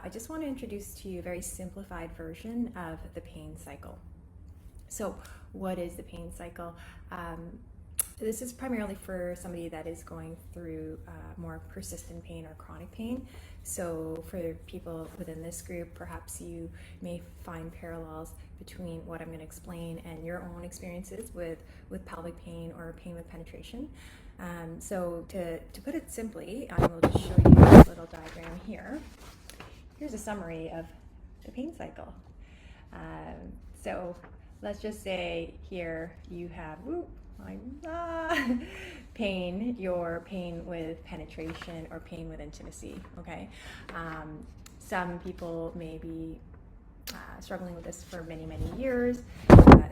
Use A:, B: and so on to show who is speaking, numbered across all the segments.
A: I just want to introduce to you a very simplified version of the pain cycle. So what is the pain cycle? This is primarily for somebody that is going through more persistent pain or chronic pain. So for people within this group, perhaps you may find parallels between what I'm going to explain and your own experiences with pelvic pain or pain with penetration. So to put it simply, I will just show you this little diagram here. Here's a summary of the pain cycle. So let's just say here you have pain, your pain with penetration or pain with intimacy, okay? Some people may be struggling with this for many years.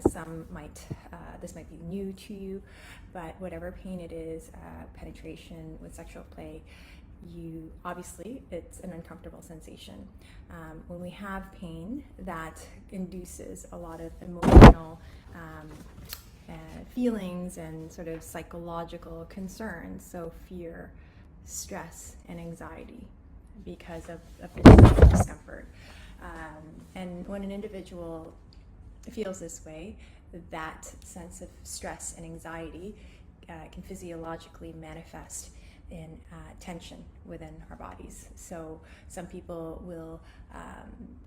A: Some might, this might be new to you, but whatever pain it is, penetration with sexual play, obviously it's an uncomfortable sensation. When we have pain, that induces a lot of emotional feelings and sort of psychological concerns, so fear, stress, and anxiety because of physical discomfort. And when an individual feels this way, that sense of stress and anxiety can physiologically manifest in tension within our bodies. So some people will,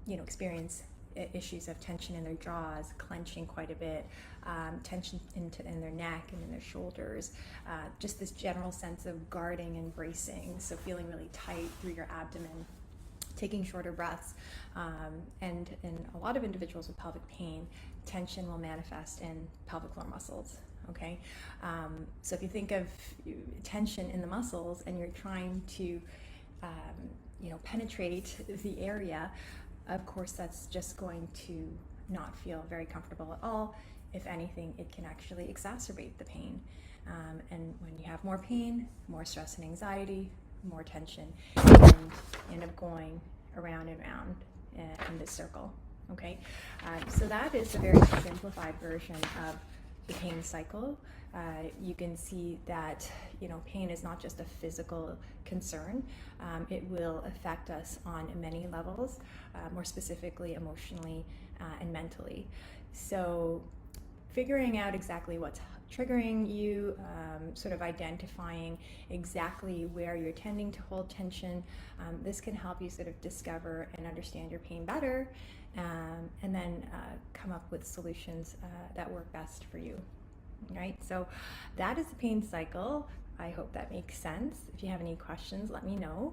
A: experience issues of tension in their jaws, clenching quite a bit, tension in their neck and in their shoulders, just this general sense of guarding and bracing, so feeling really tight through your abdomen, taking shorter breaths, and in a lot of individuals with pelvic pain, tension will manifest in pelvic floor muscles. Okay, so if you think of tension in the muscles and you're trying to, penetrate the area, of course that's just going to not feel very comfortable at all. If anything, it can actually exacerbate the pain. And when you have more pain, more stress and anxiety, more tension, and end up going around and around in this circle. Okay, so that is a very simplified version of the pain cycle. You can see that pain is not just a physical concern. It will affect us on many levels, more specifically emotionally and mentally. So figuring out exactly what's triggering you, sort of identifying exactly where you're tending to hold tension, this can help you sort of discover and understand your pain better, and then come up with solutions that work best for you. Right? So that is the pain cycle. I hope that makes sense. If you have any questions, let me know.